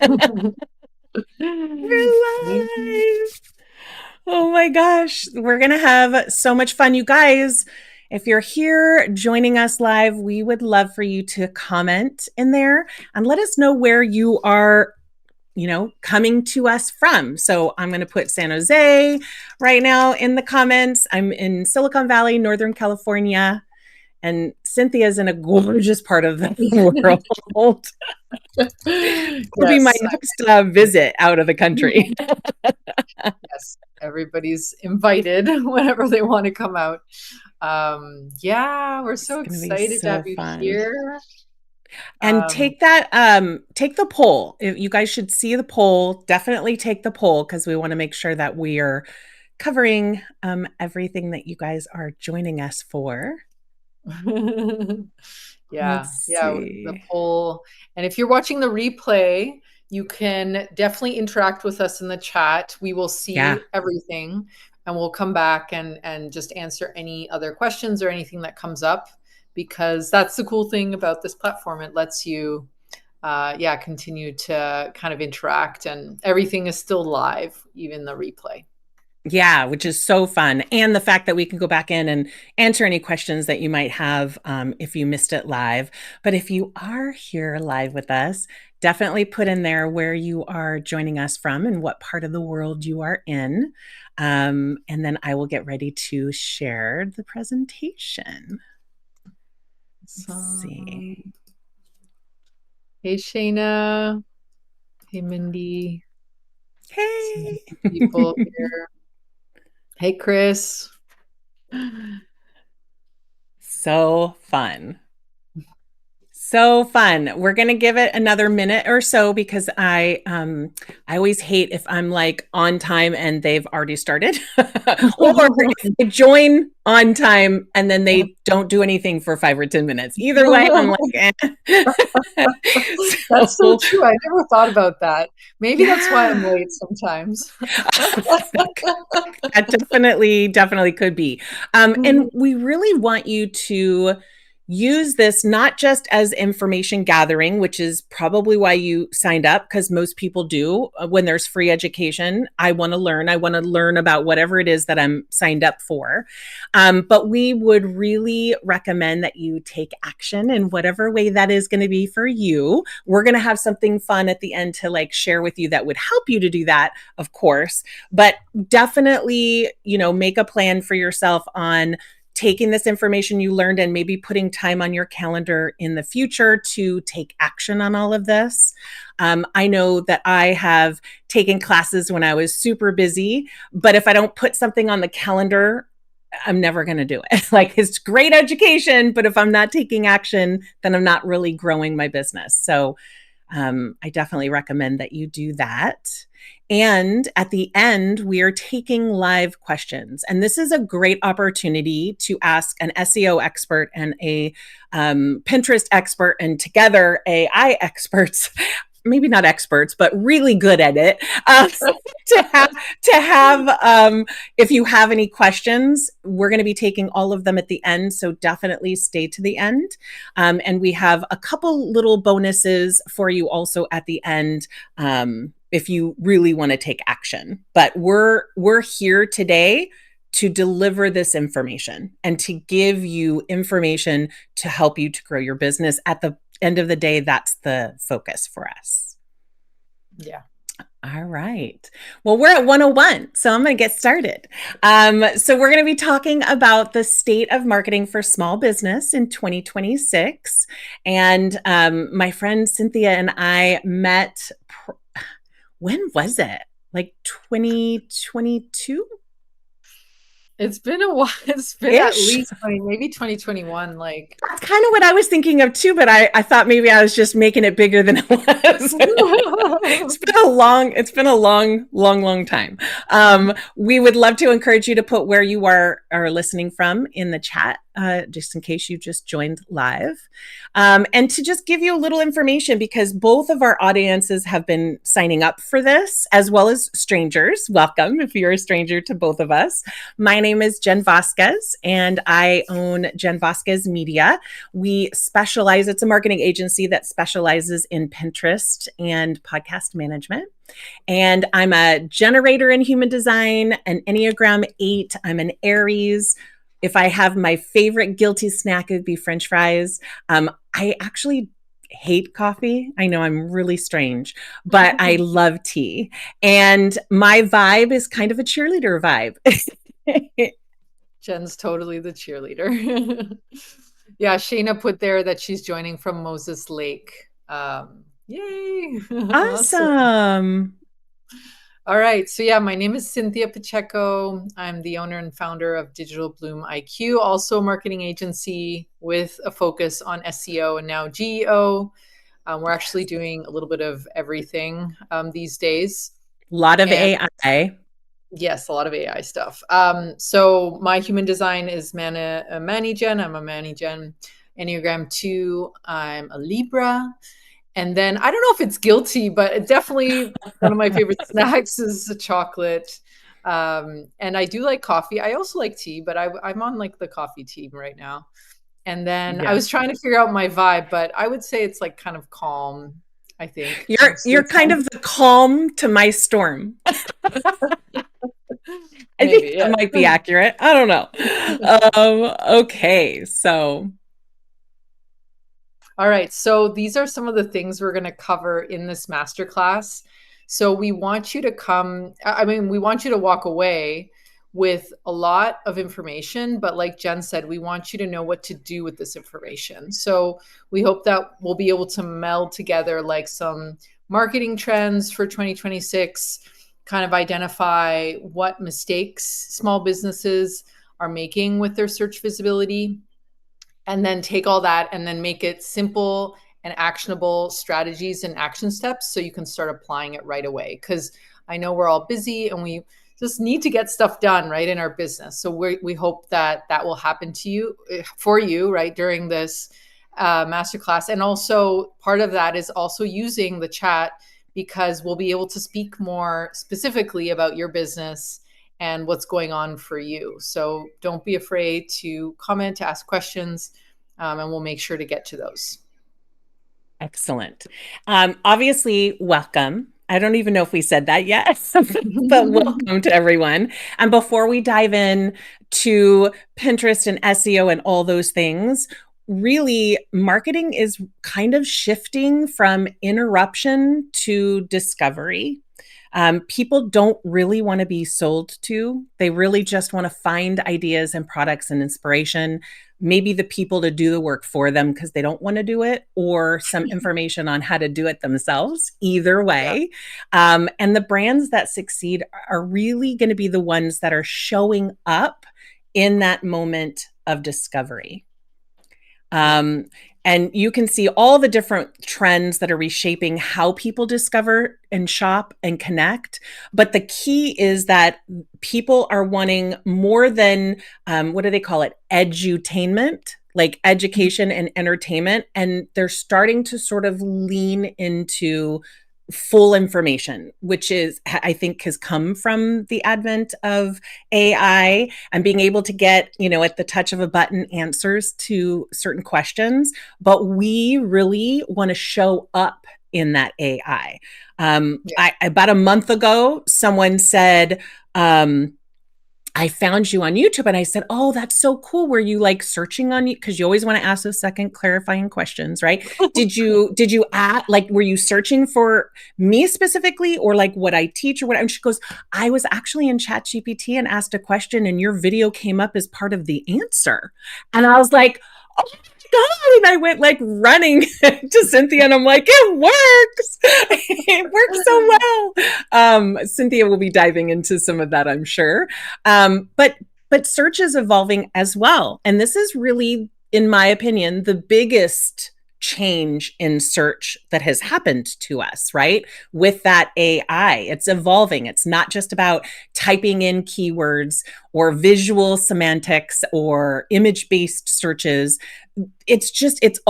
We're live. Oh my gosh. We're going to have so much fun. You guys, if you're here joining us live, we would love for you to comment in there and let us know where you are, coming to us from. So I'm going to put San Jose right now in the comments. I'm in Silicon Valley, Northern California, and Cinthia is in a gorgeous part of the world. It'll be my next visit out of the country. Yes, everybody's invited whenever they want to come out. We're so excited to have you here. And take the poll. You guys should see the poll. Definitely take the poll because we want to make sure that we are covering everything that you guys are joining us for. The poll. And if you're watching the replay, you can definitely interact with us in the chat. We will see everything, and we'll come back and just answer any other questions or anything that comes up, because that's the cool thing about this platform. It lets you continue to kind of interact, and everything is still live, even the replay. Yeah, which is so fun. And the fact that we can go back in and answer any questions that you might have if you missed it live. But if you are here live with us, definitely put in there where you are joining us from and what part of the world you are in. And then I will get ready to share the presentation. Let's see. Hey, Shayna. Hey, Mindy. Hey. People here. Hey, Chris. So fun. So fun. We're going to give it another minute or so because I always hate if I'm like on time and they've already started or if they join on time and then they don't do anything for 5 or 10 minutes. Either way, I'm like, That's so true. I never thought about that. Maybe that's why I'm late sometimes. That definitely could be. And we really want you to use this not just as information gathering, which is probably why you signed up, because most people do when there's free education. I want to learn about whatever it is that I'm signed up for. But we would really recommend that you take action in whatever way that is going to be for you. We're going to have something fun at the end to like share with you that would help you to do that, of course, but definitely, make a plan for yourself on taking this information you learned and maybe putting time on your calendar in the future to take action on all of this. I know that I have taken classes when I was super busy, but if I don't put something on the calendar, I'm never going to do it. Like, it's great education, but if I'm not taking action, then I'm not really growing my business. So I definitely recommend that you do that. And at the end, we are taking live questions. And this is a great opportunity to ask an SEO expert and a Pinterest expert, and together AI experts, maybe not experts, but really good at it, to have if you have any questions, we're going to be taking all of them at the end. So definitely stay to the end. And we have a couple little bonuses for you also at the end. If you really want to take action. But we're here today to deliver this information and to give you information to help you to grow your business. At the end of the day, that's the focus for us. Yeah. All right. Well, we're at 101, so I'm going to get started. So we're going to be talking about the state of marketing for small business in 2026. And my friend Cinthia and I met when was it? Like 2022? It's been a while. It's been at least maybe 2021. Like, that's kind of what I was thinking of too, but I thought maybe I was just making it bigger than it was. It's been a long time. We would love to encourage you to put where you are listening from in the chat. just in case you just joined live. And to just give you a little information, because both of our audiences have been signing up for this, as well as strangers. Welcome if you're a stranger to both of us. My name is Jen Vasquez, and I own Jen Vasquez Media. We specialize, it's a marketing agency that specializes in Pinterest and podcast management. And I'm a generator in human design, an Enneagram 8. I'm an Aries. If I have my favorite guilty snack, it would be French fries. I actually hate coffee. I know I'm really strange, but I love tea. And my vibe is kind of a cheerleader vibe. Jen's totally the cheerleader. Yeah, Shayna put there that she's joining from Moses Lake. Yay! Awesome. All right. So yeah, my name is Cinthia Pacheco. I'm the owner and founder of Digital Bloom IQ, also a marketing agency with a focus on SEO and now GEO. We're actually doing a little bit of everything these days. A lot of AI. Yes, a lot of AI stuff. So my human design is Manny Gen. I'm a Manny Gen. Enneagram 2. I'm a Libra. And then I don't know if it's guilty, but definitely one of my favorite snacks is a chocolate. And I do like coffee. I also like tea, but I'm on like the coffee team right now. And then I was trying to figure out my vibe, but I would say it's like kind of calm, I think. You're kind of the calm to my storm. I think that might be accurate. I don't know. Okay, so. All right. So these are some of the things we're going to cover in this masterclass. So we want you to we want you to walk away with a lot of information, but like Jen said, we want you to know what to do with this information. So we hope that we'll be able to meld together like some marketing trends for 2026, kind of identify what mistakes small businesses are making with their search visibility, and then take all that and then make it simple and actionable strategies and action steps so you can start applying it right away. Because I know we're all busy and we just need to get stuff done right in our business. So we hope that that will happen for you right during this masterclass. And also part of that is also using the chat, because we'll be able to speak more specifically about your business and what's going on for you. So don't be afraid to comment, to ask questions, and we'll make sure to get to those. Excellent. Obviously, welcome. I don't even know if we said that yet, but welcome to everyone. And before we dive in to Pinterest and SEO and all those things, really, marketing is kind of shifting from interruption to discovery. People don't really want to be sold to. They really just want to find ideas and products and inspiration, maybe the people to do the work for them because they don't want to do it, or some information on how to do it themselves. Either way. Yeah. And the brands that succeed are really going to be the ones that are showing up in that moment of discovery. And you can see all the different trends that are reshaping how people discover and shop and connect. But the key is that people are wanting more than, what do they call it? Edutainment, like education and entertainment. And they're starting to sort of lean into full information, which is, I think, has come from the advent of AI and being able to get, at the touch of a button, answers to certain questions. But we really want to show up in that AI. About a month ago, someone said, I found you on YouTube, and I said, oh, that's so cool. Were you like searching on you? Because you always want to ask those second clarifying questions, right? Did you add, like, were you searching for me specifically, or like what I teach or what? And she goes, I was actually in ChatGPT and asked a question and your video came up as part of the answer. And I was like, oh God. And I went like running to Cinthia and I'm like, it works. It works so well. Cinthia will be diving into some of that, I'm sure. But search is evolving as well. And this is really, in my opinion, the biggest change in search that has happened to us, right? With that AI, it's evolving. It's not just about typing in keywords or visual semantics or image based searches. It's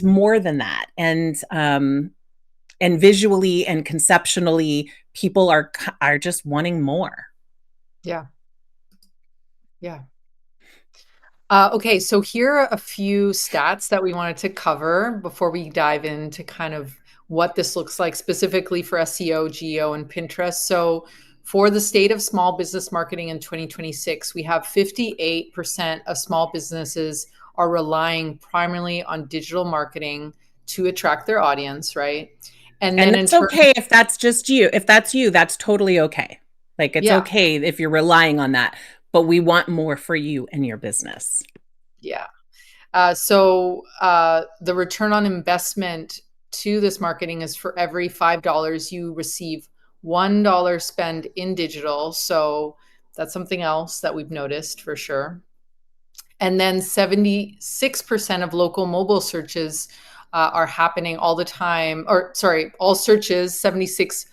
more than that. And visually and conceptually, people are just wanting more. Yeah. Yeah. Okay, so here are a few stats that we wanted to cover before we dive into kind of what this looks like specifically for SEO, GEO, and Pinterest. So, for the state of small business marketing in 2026, we have 58% of small businesses are relying primarily on digital marketing to attract their audience, right? And And then in that's terms, okay if that's just you. If that's you, that's totally okay. Like it's yeah, okay if you're relying on that, but we want more for you and your business. yeah. The return on investment to this marketing is for every $5 you receive, $1 spend in digital. So that's something else that we've noticed for sure. And then 76% of local mobile searches are happening all the time, or sorry, all searches, 76%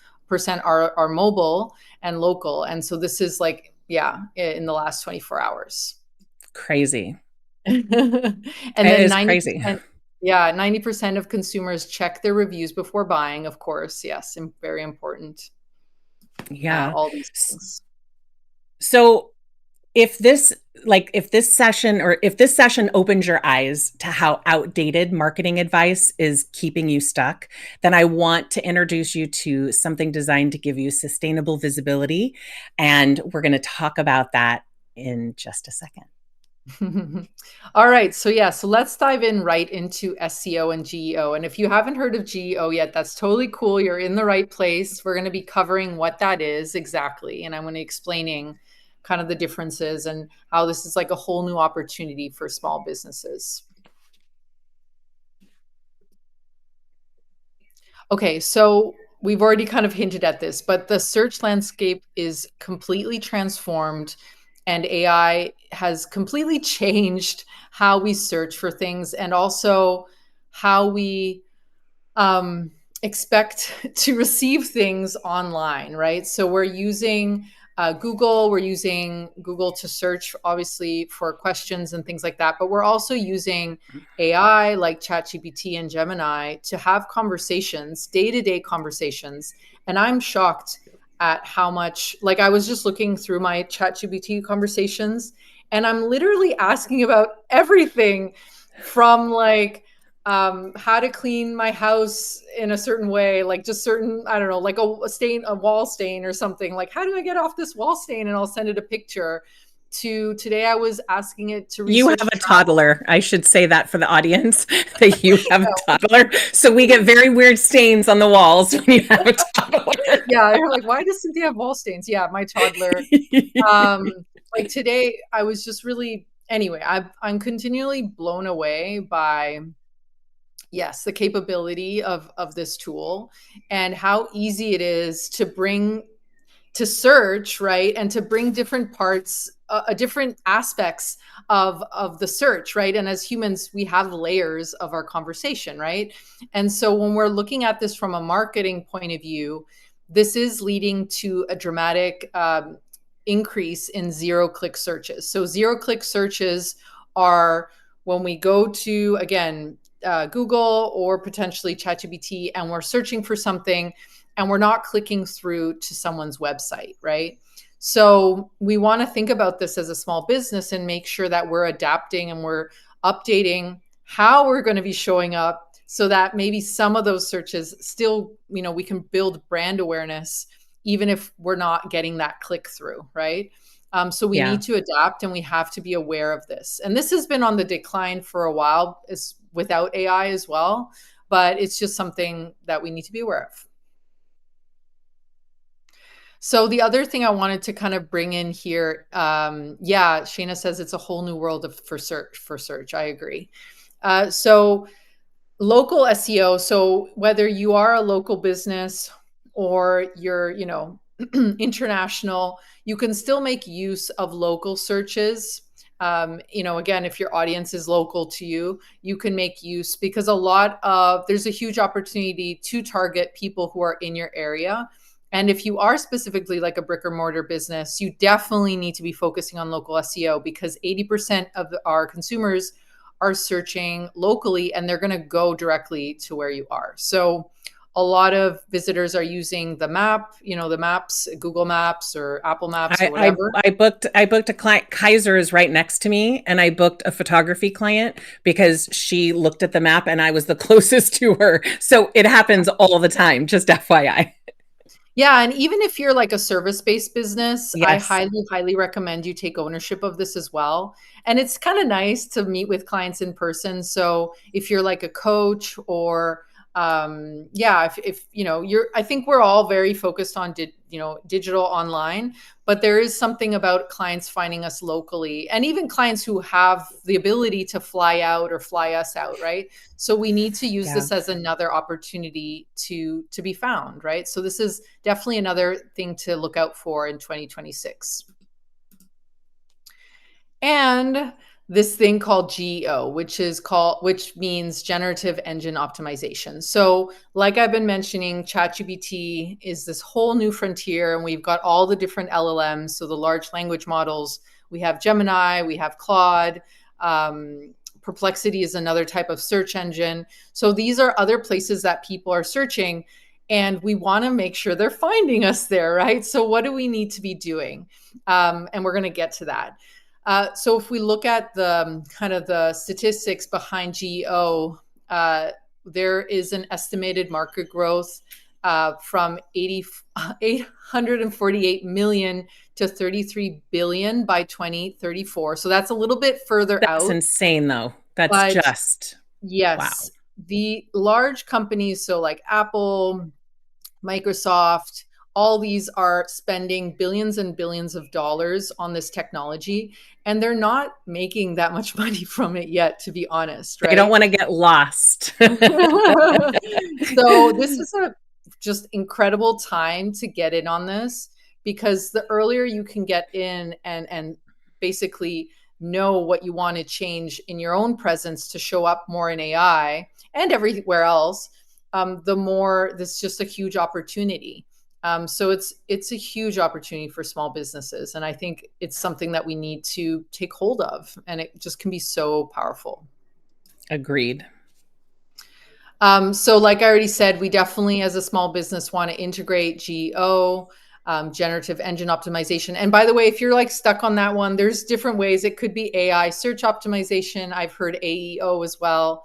are mobile and local. And so this is like, yeah, in the last 24 hours. Crazy. And It then is crazy. 90%, yeah, 90% of consumers check their reviews before buying, of course. Yes, and very important. Yeah. All these things. So if this session opens your eyes to how outdated marketing advice is keeping you stuck, then I want to introduce you to something designed to give you sustainable visibility, and we're going to talk about that in just a second. All right. So let's dive in right into SEO and GEO. And if you haven't heard of GEO yet, that's totally cool. You're in the right place. We're going to be covering what that is exactly. And I'm going to be explaining kind of the differences and how this is like a whole new opportunity for small businesses. Okay, so we've already kind of hinted at this, but the search landscape is completely transformed and AI has completely changed how we search for things and also how we um, expect to receive things online, right? So we're using Google, we're using Google to search, obviously, for questions and things like that. But we're also using AI like ChatGPT and Gemini to have conversations, day to day conversations. And I'm shocked at how much, like, I was just looking through my ChatGPT conversations and I'm literally asking about everything from like, how to clean my house in a certain way, like just certain, I don't know, like a stain, a wall stain or something. Like, how do I get off this wall stain? And I'll send it a picture. To today, I was asking it to You research have a travel. toddler. I should say that for the audience that you have a toddler. So we get very weird stains on the walls when you have a toddler. Yeah, you're like, why does Cinthia have wall stains? Yeah, my toddler. Um, like today, I was just really, anyway, I'm continually blown away by, yes, the capability of this tool and how easy it is to bring to search, right, and to bring different parts, different aspects of the search, right? And as humans, we have layers of our conversation, right? And so when we're looking at this from a marketing point of view, this is leading to a dramatic increase in zero-click searches. So zero-click searches are when we go to, again, Google or potentially ChatGPT, and we're searching for something and we're not clicking through to someone's website, right? So we want to think about this as a small business and make sure that we're adapting and we're updating how we're going to be showing up so that maybe some of those searches still, we can build brand awareness even if we're not getting that click through, right? So we Yeah. need to adapt and we have to be aware of this. And this has been on the decline for a while, without AI as well, but it's just something that we need to be aware of. So the other thing I wanted to kind of bring in here, yeah, Shayna says it's a whole new world for search. I agree. So local SEO. So whether you are a local business or you're, international, you can still make use of local searches Again, if your audience is local to you, you can make use, because there's a huge opportunity to target people who are in your area. And if you are specifically like a brick or mortar business, you definitely need to be focusing on local SEO, because 80% of our consumers are searching locally and they're going to go directly to where you are. So a lot of visitors are using the map, the maps, Google Maps or Apple Maps or whatever. I booked a client. Kaiser is right next to me, and I booked a photography client because she looked at the map and I was the closest to her. So it happens all the time, just FYI. Yeah. And even if you're like a service-based business, I Yes. highly, highly recommend you take ownership of this as well. And it's kind of nice to meet with clients in person. So if you're like a coach or if I think we're all very focused on digital online, but there is something about clients finding us locally, and even clients who have the ability to fly out or fly us out, right? So we need to use Yeah. this as another opportunity to be found, right? So this is definitely another thing to look out for in 2026. And this thing called GEO, which means generative engine optimization. So, like I've been mentioning, ChatGPT is this whole new frontier, and we've got all the different LLMs. So the large language models, we have Gemini, we have Claude. Perplexity is another type of search engine. So these are other places that people are searching, and we want to make sure they're finding us there, right? So what do we need to be doing? And we're going to get to that. So if we look at the kind of the statistics behind GEO, there is an estimated market growth from 848 million to 33 billion by 2034. So that's a little bit further That's out. insane, though. That's But just wow. yes, the large companies, so like Apple, Microsoft, all these are spending billions and billions of dollars on this technology, and they're not making that much money from it yet, to be honest, They don't right? want to get lost. So this is a just incredible time to get in on this, because the earlier you can get in and basically know what you want to change in your own presence to show up more in AI and everywhere else, the more this is just a huge opportunity. So it's a huge opportunity for small businesses, and I think it's something that we need to take hold of, and it just can be so powerful. Agreed. So like I already said, we definitely as a small business want to integrate GEO, generative engine optimization. And by the way, if you're like stuck on that one, there's different ways. It could be AI search optimization. I've heard AEO as well.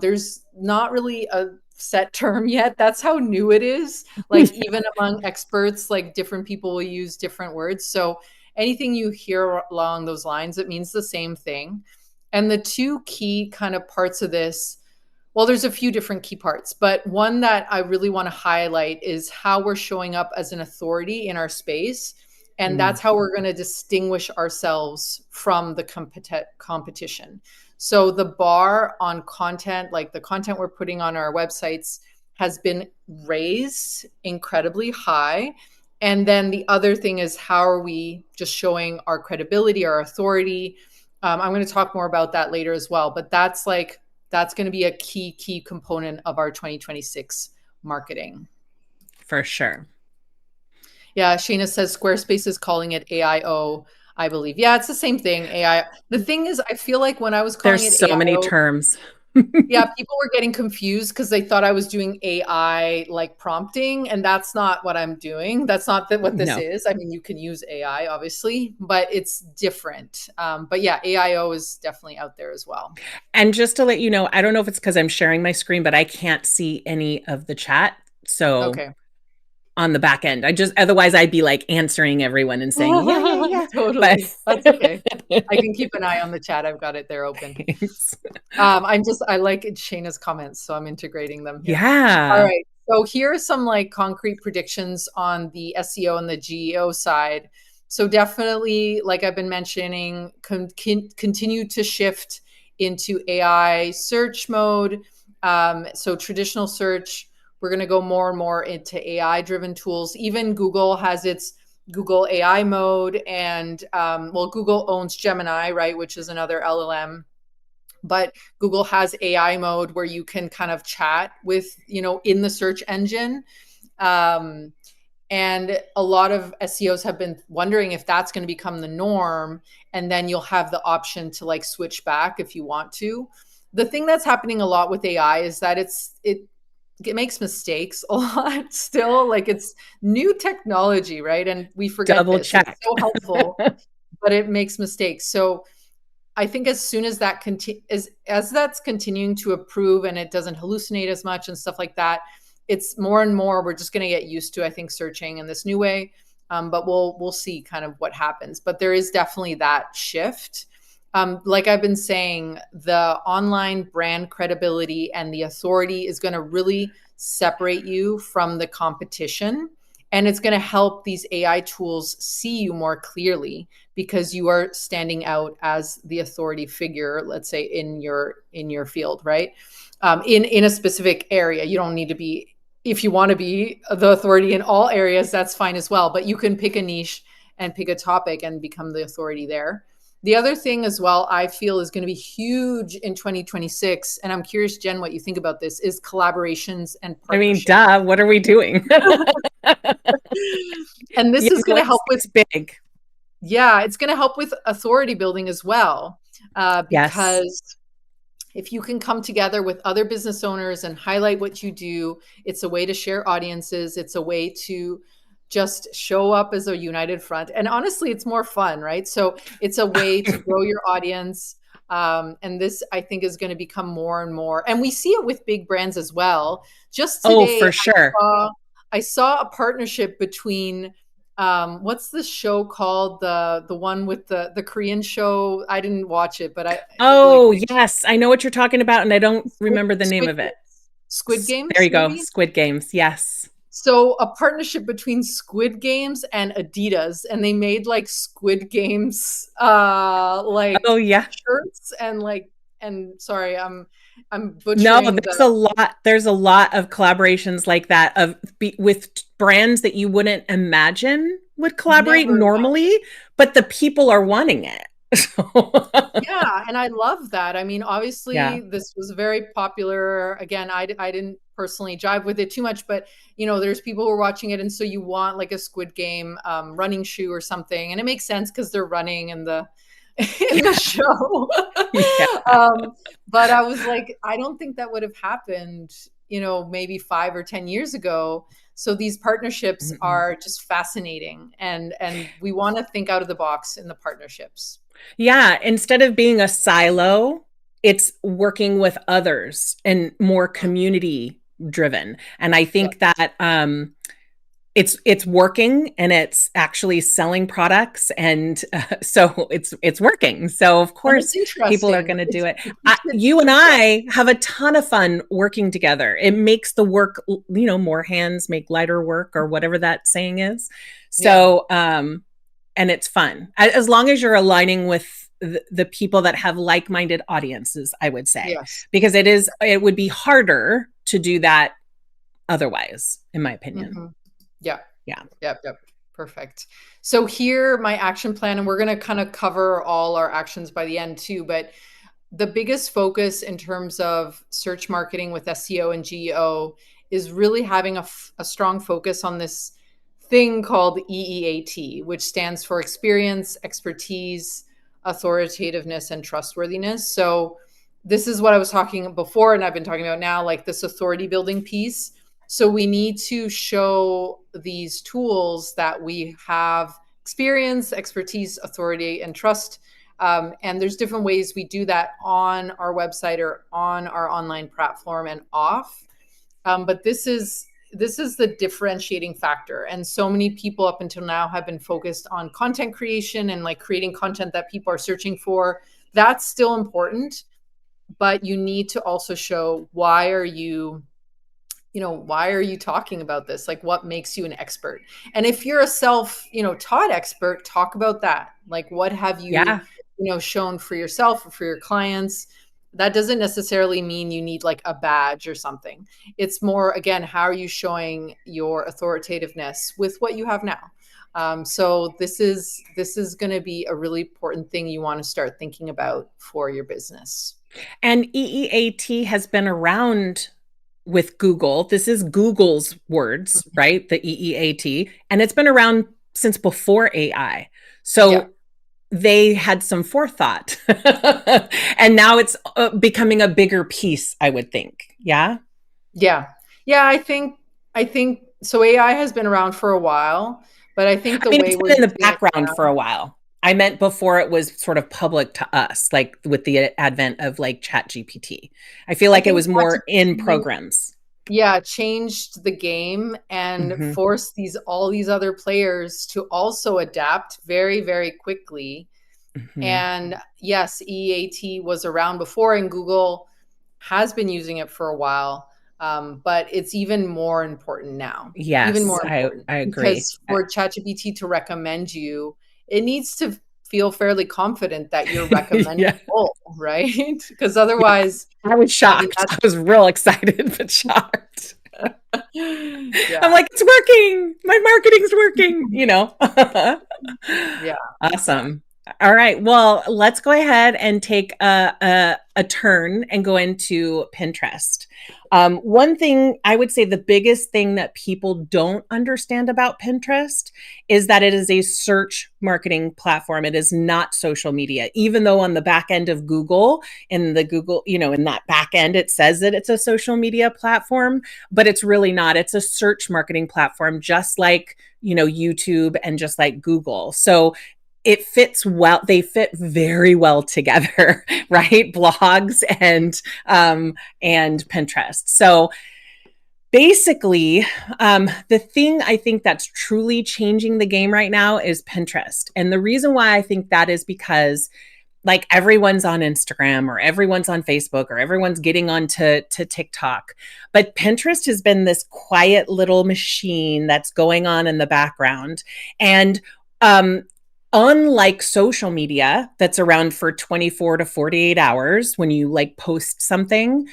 There's not really a set term yet. That's how new it is. Like even among experts, like different people will use different words. So anything you hear along those lines, it means the same thing. And the two key kind of parts of this, well, there's a few different key parts, but one that I really want to highlight is how we're showing up as an authority in our space. And Mm. that's how we're going to distinguish ourselves from the competition. So the bar on content, like the content we're putting on our websites, has been raised incredibly high. And then the other thing is, how are we just showing our credibility, our authority? I'm going to talk more about that later as well, but that's going to be a key component of our 2026 marketing. For sure. Yeah, Shayna says Squarespace is calling it AIO, I believe. Yeah, it's the same thing. AI. The thing is, I feel like when I was calling There's it so many AIO, terms. yeah, people were getting confused because they thought I was doing AI like prompting, and that's not what I'm doing. That's not what this No. is. I mean, you can use AI, obviously, but it's different. But yeah, AIO is definitely out there as well. And just to let you know, I don't know if it's because I'm sharing my screen, but I can't see any of the chat. So Okay. on the back end, otherwise I'd be like answering everyone and saying, yeah, yeah, yeah. But Totally. That's okay. I can keep an eye on the chat. I've got it there open. thanks. I like Shayna's comments, so I'm integrating them here. All Yeah, right. So here are some like concrete predictions on the SEO and the GEO side. So definitely, like I've been mentioning, continue to shift into AI search mode. So traditional search, we're going to go more and more into AI driven tools. Even Google has its Google AI mode, and well, Google owns Gemini, right, which is another LLM. But Google has AI mode where you can kind of chat with, in the search engine. Um, and a lot of SEOs have been wondering if that's going to become the norm. And then you'll have the option to like switch back if you want to. The thing that's happening a lot with AI is that it makes mistakes a lot still. Like, it's new technology, right? And we forget Double this. It's check. so helpful, but it makes mistakes. So I think as soon as that as that's continuing to improve and it doesn't hallucinate as much and stuff like that, it's more and more we're just going to get used to, I think, searching in this new way. But we'll see kind of what happens. But there is definitely that shift. Like I've been saying, the online brand credibility and the authority is going to really separate you from the competition. And it's going to help these AI tools see you more clearly because you are standing out as the authority figure, let's say in your field, right? In a specific area. You don't need to be, if you want to be the authority in all areas, that's fine as well. But you can pick a niche and pick a topic and become the authority there. The other thing as well, I feel is going to be huge in 2026, and I'm curious, Jen, what you think about this, is collaborations and I mean, partnerships. duh, what are we doing? And this is going to help with, it's big. yeah, it's going to help with authority building as well, Yes. because if you can come together with other business owners and highlight what you do, it's a way to share audiences. It's a way to just show up as a united front. And honestly, it's more fun, right? So it's a way to grow your audience. And this, I think, is going to become more and more. And we see it with big brands as well. Just Oh, today, for sure. I saw a partnership between what's the show called, the one with the Korean show? I didn't watch it, but I like Oh, yes. I know what you're talking about, and I don't remember the name Squid of it. Squid There Games, you go. maybe. Squid Games. Yes. So a partnership between Squid Games and Adidas, and they made like Squid Games Oh, like yeah. shirts, and like, and sorry, I'm No, butchering there's a the, lot. There's a lot of collaborations like that with brands that you wouldn't imagine would collaborate never. normally, but the people are wanting it. So, Yeah, and I love that. I mean, yeah. obviously, this was very popular. Again, I didn't personally jive with it too much, but there's people who are watching it, and so you want like a Squid Game running shoe or something, and it makes sense because they're running in the in the show. Yeah. But I was like, I don't think that would have happened, maybe 5 or 10 years ago. So these partnerships Mm-mm. are just fascinating, and we want to think out of the box in the partnerships. Yeah, instead of being a silo, it's working with others and more Mm. community driven. And I Yeah. think that it's working and it's actually selling products, and so it's working. So of And it's course people are interesting. going to do it. It keeps it You and I interesting. have a ton of fun working together. It makes the work, more hands make lighter work, or whatever that saying is. Yeah. So and it's fun as long as you're aligning with the people that have like-minded audiences, I would say, Yes. because it would be harder to do that otherwise, in my opinion. Hmm. Yeah. Yeah. Yep. Yep. Perfect. So here, my action plan, and we're going to kind of cover all our actions by the end too. But the biggest focus in terms of search marketing with SEO and GEO is really having a strong focus on this thing called EEAT, which stands for experience, expertise, authoritativeness, and trustworthiness. So this is what I was talking before, and I've been talking about now, like this authority building piece. So we need to show these tools that we have experience, expertise, authority, and trust. And there's different ways we do that on our website or on our online platform and off. But this is the differentiating factor. And so many people up until now have been focused on content creation and like creating content that people are searching for. That's still important, but you need to also show why are you talking about this? Like, what makes you an expert? And if you're a taught expert, talk about that. Like, what have you, Yeah. shown for yourself or for your clients? That doesn't necessarily mean you need like a badge or something. It's more, again, how are you showing your authoritativeness with what you have now? So this is going to be a really important thing you want to start thinking about for your business. And EEAT has been around with Google. This is Google's words, right? The EEAT. And it's been around since before AI. So they had some forethought. And now it's becoming a bigger piece, I would think. Yeah. Yeah. Yeah. I think so. AI has been around for a while, but I think the way It's we're been in the using it background for now, a while. I meant before it was sort of public to us, like with the advent of like Chat GPT. I feel I like it think was more in programs. changed the game and Mm-hmm. forced all these other players to also adapt very, very quickly. Mm-hmm. And yes, EAT was around before, and Google has been using it for a while. But it's even more important now, even Yes, more important, I agree. because for ChatGPT to recommend you, it needs to feel fairly confident that you're recommendable, Yeah. right? Because Yeah. otherwise, I was I mean, shocked. I was real excited, but shocked. I'm yeah, like, it's working. My marketing's working, you know. yeah, yeah. Awesome. All right. Well, let's go ahead and take a turn and go into Pinterest. One thing I would say the biggest thing that people don't understand about Pinterest is that it is a search marketing platform. It is not social media, even though on the back end of Google, in the Google, in that back end, it says that it's a social media platform, but it's really not. It's a search marketing platform, just like, YouTube and just like Google. So it fits well. They fit very well together, right? Blogs and Pinterest. So basically, the thing I think that's truly changing the game right now is Pinterest. And the reason why I think that is because like everyone's on Instagram or everyone's on Facebook or everyone's getting onto TikTok. But Pinterest has been this quiet little machine that's going on in the background. And unlike social media that's around for 24 to 48 hours when you like post something,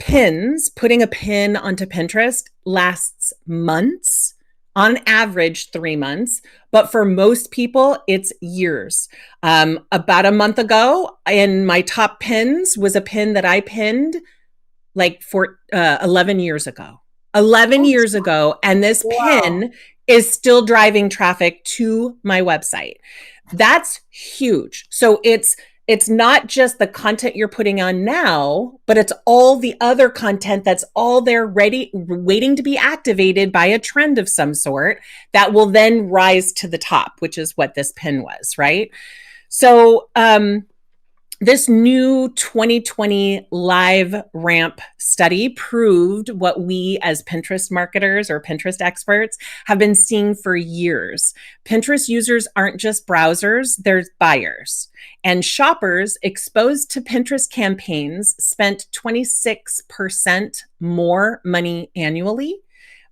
putting a pin onto Pinterest lasts months, on average 3 months, but for most people it's years. About a month ago, in my top pins was a pin that I pinned like for 11 years ago. 11 Oh, years ago, and this wow. pin is still driving traffic to my website. That's huge. So it's not just the content you're putting on now, but it's all the other content that's all there ready, waiting to be activated by a trend of some sort that will then rise to the top, which is what this pin was, right? So, this new 2020 live ramp study proved what we as Pinterest marketers or Pinterest experts have been seeing for years. Pinterest users aren't just browsers, they're buyers. And shoppers exposed to Pinterest campaigns spent 26% more money annually,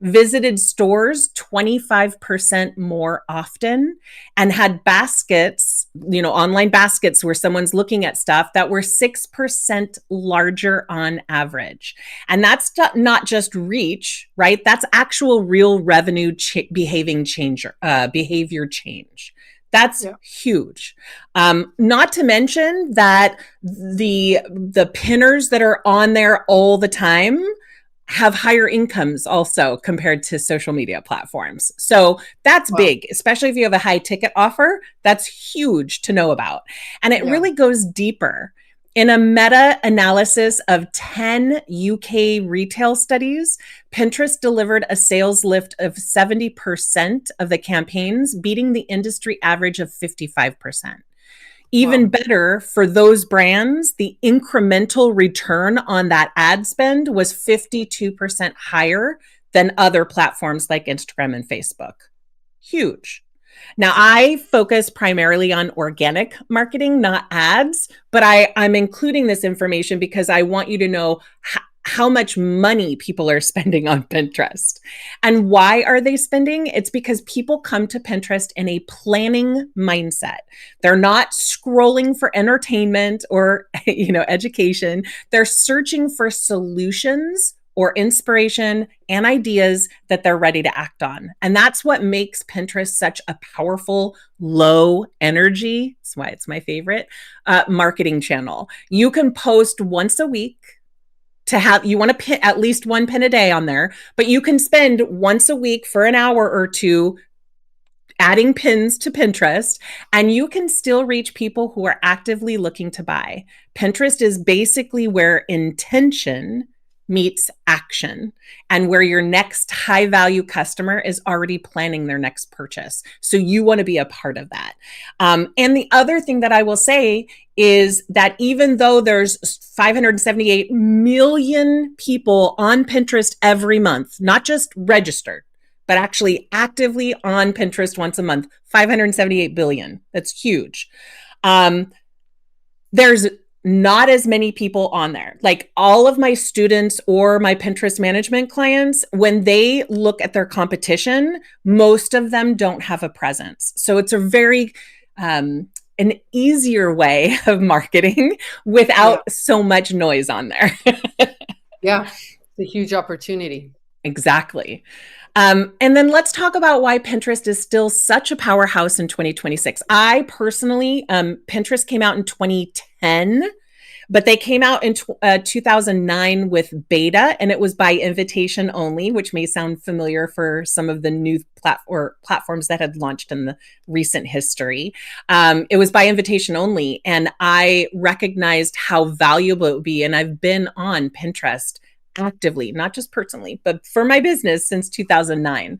visited stores 25% more often, and had baskets, online baskets where someone's looking at stuff that were 6% larger on average. And that's not just reach, right? That's actual real revenue behavior change. That's huge. Not to mention that the pinners that are on there all the time have higher incomes also compared to social media platforms. So that's big, especially if you have a high ticket offer. That's huge to know about. And it really goes deeper. In a meta analysis of 10 UK retail studies, Pinterest delivered a sales lift of 70% of the campaigns, beating the industry average of 55%. Even better, for those brands, the incremental return on that ad spend was 52% higher than other platforms like Instagram and Facebook. Huge. Now, I focus primarily on organic marketing, not ads, but I'm including this information because I want you to know how much money people are spending on Pinterest. And why are they spending? It's because people come to Pinterest in a planning mindset. They're not scrolling for entertainment or, education. They're searching for solutions or inspiration and ideas that they're ready to act on. And that's what makes Pinterest such a powerful, low energy, that's why it's my favorite, marketing channel. You can post once a week to have, you want to pin at least one pin a day on there, but you can spend once a week for an hour or two adding pins to Pinterest, and you can still reach people who are actively looking to buy. Pinterest is basically where intention meets action and where your next high value customer is already planning their next purchase. So you want to be a part of that. And the other thing that I will say is that even though there's 578 million people on Pinterest every month, not just registered, but actually actively on Pinterest once a month, 578 billion. That's huge. There's not as many people on there. Like all of my students or my Pinterest management clients, when they look at their competition, most of them don't have a presence. So it's a very an easier way of marketing without so much noise on there. Yeah, it's a huge opportunity. Exactly. And then let's talk about why Pinterest is still such a powerhouse in 2026. I personally, Pinterest came out in 2010, but they came out in 2009 with beta, and it was by invitation only, which may sound familiar for some of the new platforms that had launched in the recent history. It was by invitation only, and I recognized how valuable it would be, and I've been on Pinterest actively, not just personally, but for my business since 2009.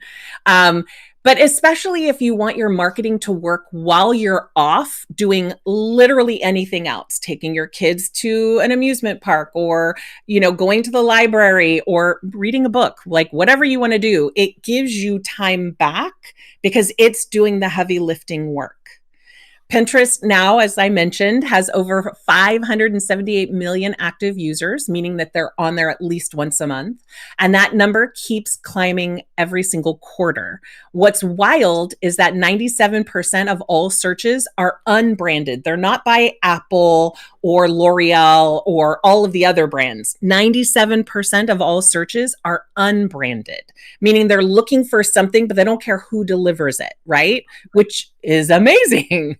But especially if you want your marketing to work while you're off doing literally anything else, taking your kids to an amusement park or, going to the library or reading a book, like whatever you want to do, it gives you time back because it's doing the heavy lifting work. Pinterest now, as I mentioned, has over 578 million active users, meaning that they're on there at least once a month. And that number keeps climbing every single quarter. What's wild is that 97% of all searches are unbranded. They're not by Apple or L'Oreal or all of the other brands. 97% of all searches are unbranded, meaning they're looking for something, but they don't care who delivers it, right? Which is amazing.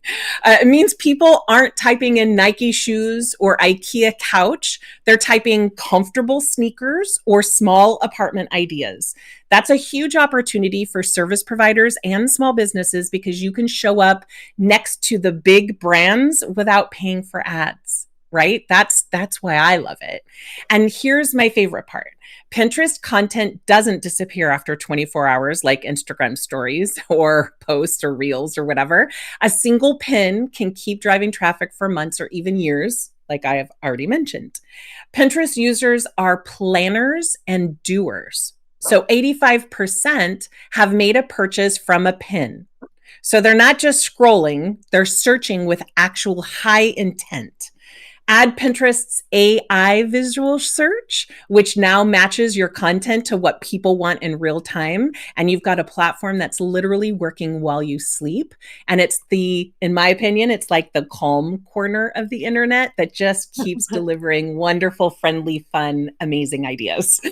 It means people aren't typing in Nike shoes or IKEA couch. They're typing comfortable sneakers or small apartment ideas. That's a huge opportunity for service providers and small businesses because you can show up next to the big brands without paying for ads, right? That's why I love it. And here's my favorite part. Pinterest content doesn't disappear after 24 hours like Instagram stories or posts or reels or whatever. A single pin can keep driving traffic for months or even years, like I have already mentioned. Pinterest users are planners and doers. So 85% have made a purchase from a pin. So they're not just scrolling, they're searching with actual high intent. Add Pinterest's AI visual search, which now matches your content to what people want in real time. And you've got a platform that's literally working while you sleep. And it's in my opinion, it's like the calm corner of the internet that just keeps delivering wonderful, friendly, fun, amazing ideas.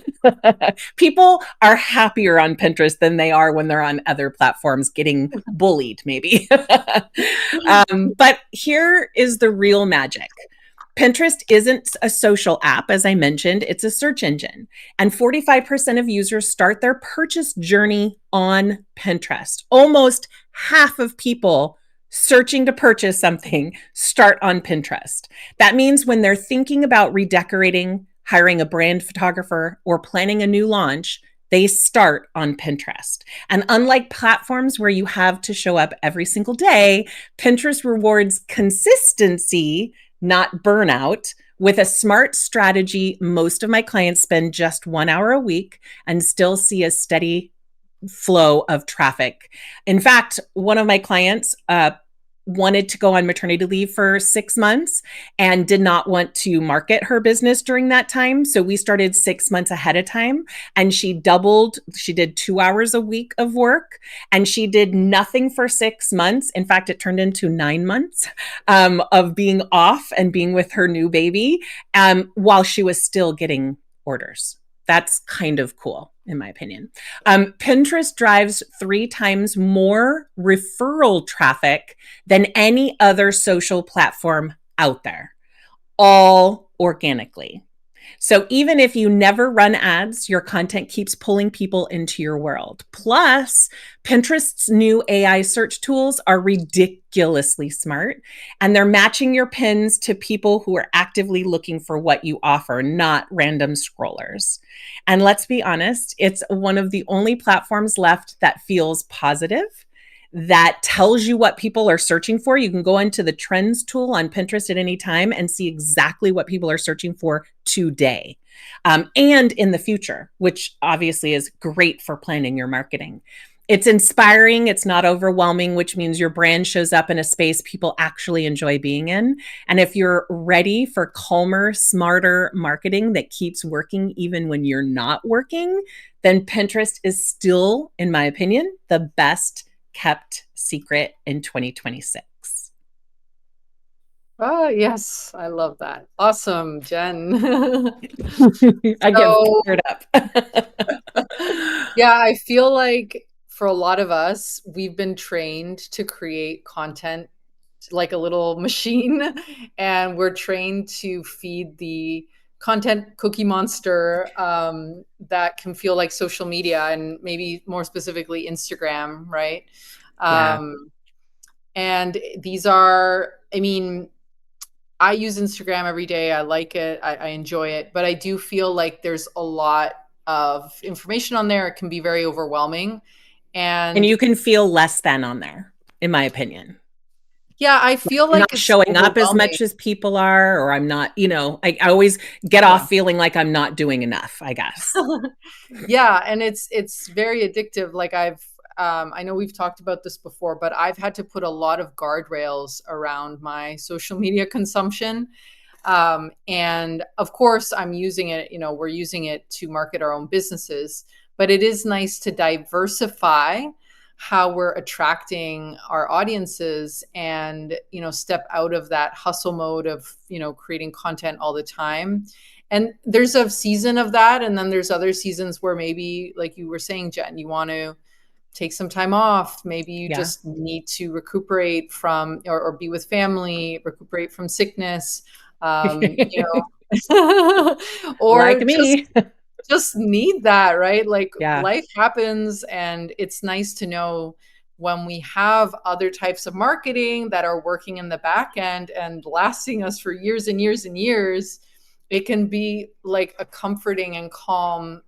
People are happier on Pinterest than they are when they're on other platforms getting bullied, maybe. But here is the real magic. Pinterest isn't a social app, as I mentioned, it's a search engine. And 45% of users start their purchase journey on Pinterest. Almost half of people searching to purchase something start on Pinterest. That means when they're thinking about redecorating, hiring a brand photographer, or planning a new launch, they start on Pinterest. And unlike platforms where you have to show up every single day, Pinterest rewards consistency, not burnout. With a smart strategy, most of my clients spend just 1 hour a week and still see a steady flow of traffic. In fact, one of my clients wanted to go on maternity leave for 6 months and did not want to market her business during that time. So we started 6 months ahead of time, and she did 2 hours a week of work, and she did nothing for 6 months. In fact, it turned into 9 months of being off and being with her new baby while she was still getting orders. That's kind of cool, in my opinion. Pinterest drives 3 times more referral traffic than any other social platform out there, all organically. So even if you never run ads, your content keeps pulling people into your world. Plus, Pinterest's new AI search tools are ridiculously smart, and they're matching your pins to people who are actively looking for what you offer, not random scrollers. And let's be honest, it's one of the only platforms left that feels positive, that tells you what people are searching for. You can go into the trends tool on Pinterest at any time and see exactly what people are searching for today, and in the future, which obviously is great for planning your marketing. It's inspiring. It's not overwhelming, which means your brand shows up in a space people actually enjoy being in. And if you're ready for calmer, smarter marketing that keeps working even when you're not working, then Pinterest is still, in my opinion, the best kept secret in 2026. Oh, yes. I love that. Awesome, Jen. I get So, fired up. yeah, I feel like for a lot of us, we've been trained to create content like a little machine, and we're trained to feed the content cookie monster that can feel like social media, and maybe more specifically Instagram, right? Yeah. And these are, I mean, I use Instagram every day. I like it. I enjoy it. But I do feel like there's a lot of information on there. It can be very overwhelming. And And you can feel less than on there, in my opinion. yeah, I feel I'm like not it's showing up as overwhelming. much as people are, or I'm not, I always get Yeah. off feeling like I'm not doing enough, I guess. Yeah, and it's very addictive. Like I know we've talked about this before, but I've had to put a lot of guardrails around my social media consumption. And of course, I'm using it, we're using it to market our own businesses, but it is nice to diversify how we're attracting our audiences and, step out of that hustle mode of, creating content all the time. And there's a season of that. And then there's other seasons where maybe, like you were saying, Jen, you want to take some time off. Maybe you Yeah. just need to recuperate from, or be with family, recuperate from sickness, Like or me. just need that, right? Like Yeah. life happens, and it's nice to know when we have other types of marketing that are working in the back end and lasting us for years and years and years. It can be like a comforting and calm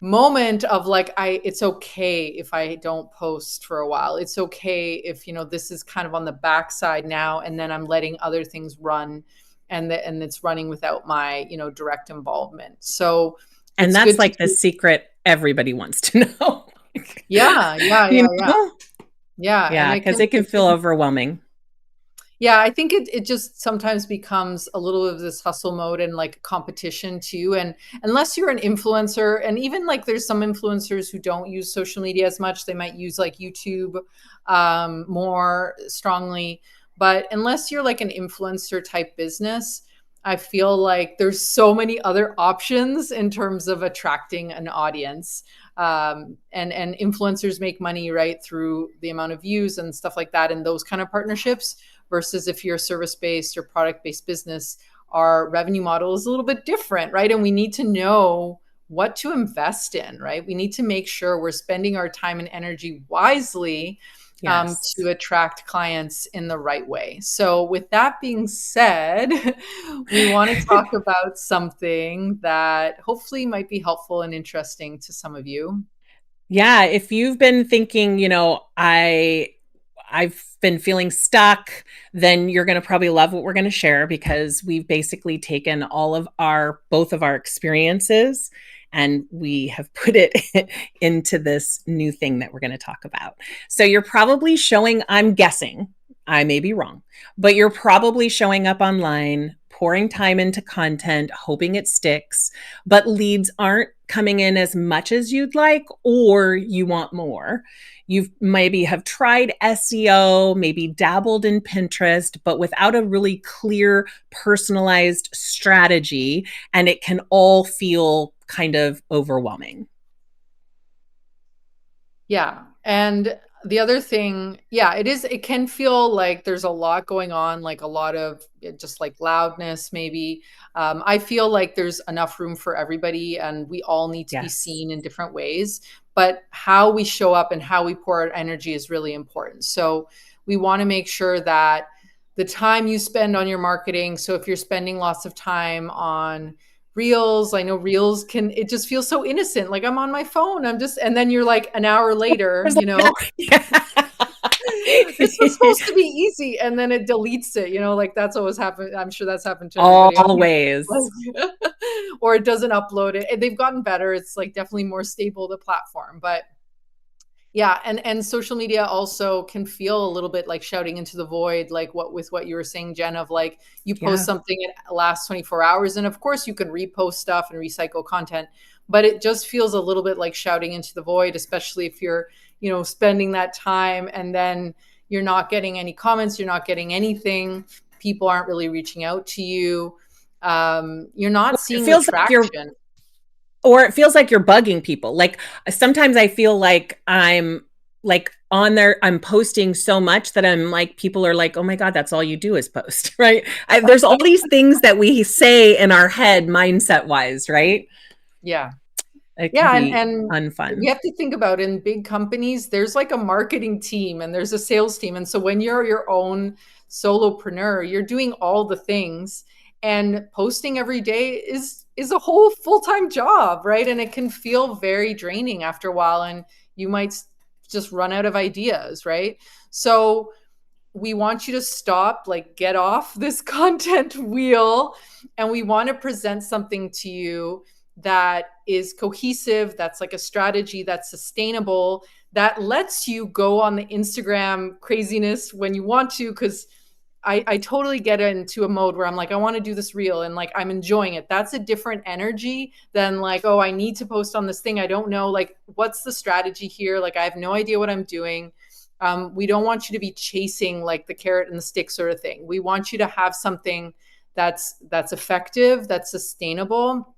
moment of like, it's okay if I don't post for a while. It's okay if, this is kind of on the backside now, and then I'm letting other things run, and it's running without my, direct involvement. So And it's that's good to like the keep. secret everybody wants to know. Yeah, yeah, you yeah, yeah. know? Yeah, and Yeah, because it can feel overwhelming. yeah, I think it just sometimes becomes a little of this hustle mode and like competition too. And unless you're an influencer, and even like there's some influencers who don't use social media as much, they might use like YouTube more strongly. But unless you're like an influencer type business, I feel like there's so many other options in terms of attracting an audience. And influencers make money right through the amount of views and stuff like that, and those kind of partnerships, versus if you're a service-based or product-based business, our revenue model is a little bit different, right? And we need to know what to invest in, right? We need to make sure we're spending our time and energy wisely Yes. to attract clients in the right way. So with that being said, we want to talk about something that hopefully might be helpful and interesting to some of you. Yeah, if you've been thinking, I've been feeling stuck, then you're going to probably love what we're going to share, because we've basically taken both of our experiences, and we have put it into this new thing that we're going to talk about. So you're probably I'm guessing, I may be wrong, but you're probably showing up online pouring time into content, hoping it sticks, but leads aren't coming in as much as you'd like, or you want more. You've maybe have tried SEO, maybe dabbled in Pinterest, but without a really clear, personalized strategy, and it can all feel kind of overwhelming. Yeah. And the other thing, yeah, it can feel like there's a lot going on, like a lot of just like loudness, maybe. I feel like there's enough room for everybody and we all need to be Yes. seen in different ways. But how we show up and how we pour our energy is really important. So we want to make sure that the time you spend on your marketing, so if you're spending lots of time on reels, I know reels can, it just feels so innocent. Like I'm on my phone, and then you're like an hour later, this was supposed to be easy. And then it deletes it, like that's always happened. I'm sure that's happened to everybody on here. Always. Or it doesn't upload it. They've gotten better. It's like definitely more stable, the platform, but yeah, and social media also can feel a little bit like shouting into the void, like what you were saying, Jen, of like you post Yeah. something, it lasts 24 hours, and of course you can repost stuff and recycle content, but it just feels a little bit like shouting into the void, especially if you're, spending that time and then you're not getting any comments, you're not getting anything, people aren't really reaching out to you, you're not It seeing the feels like you're traction. or it feels like you're bugging people. Like sometimes I feel like I'm like on there, I'm posting so much that I'm like, people are like, oh my God, that's all you do is post, right? There's all these things that we say in our head, mindset wise, right? Yeah. It can Yeah, be and we unfun. have to think about in big companies, there's like a marketing team and there's a sales team. And so when you're your own solopreneur, you're doing all the things and posting every day is a whole full-time job, right? And it can feel very draining after a while and you might just run out of ideas, right? So we want you to stop, like get off this content wheel, and we want to present something to you that is cohesive, that's like a strategy that's sustainable, that lets you go on the Instagram craziness when you want to. Because I totally get into a mode where I'm like, I want to do this reel and like I'm enjoying it. That's a different energy than like, oh, I need to post on this thing. I don't know, like, what's the strategy here? Like, I have no idea what I'm doing. We don't want you to be chasing like the carrot and the stick sort of thing. We want you to have something that's effective, that's sustainable,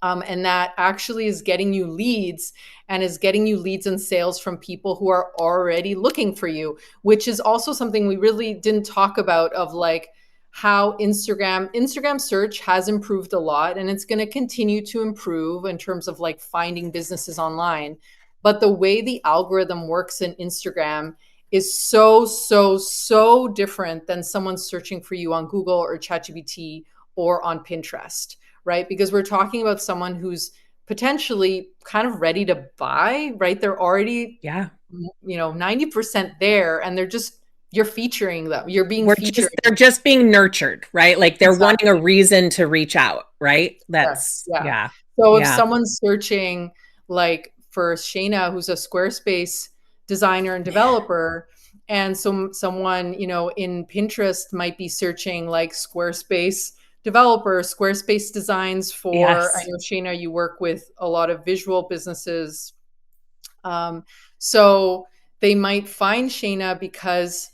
and that actually is getting you leads and is getting you leads and sales from people who are already looking for you, which is also something we really didn't talk about, of like how Instagram search has improved a lot and it's going to continue to improve in terms of like finding businesses online. But the way the algorithm works in Instagram is so different than someone searching for you on Google or ChatGPT or on Pinterest, right? Because we're talking about someone who's potentially kind of ready to buy, right? They're already, Yeah. 90% there, and you're featuring them. You're being featured. They're just being nurtured, right? Like they're wanting a Exactly. reason to reach out, right? Yes. That's, Yeah. yeah. So if Yeah. someone's searching like for Shayna, who's a Squarespace designer and developer, and someone, in Pinterest might be searching like Squarespace developer, Squarespace designs for, I Yes. know Shayna, you work with a lot of visual businesses. So they might find Shayna because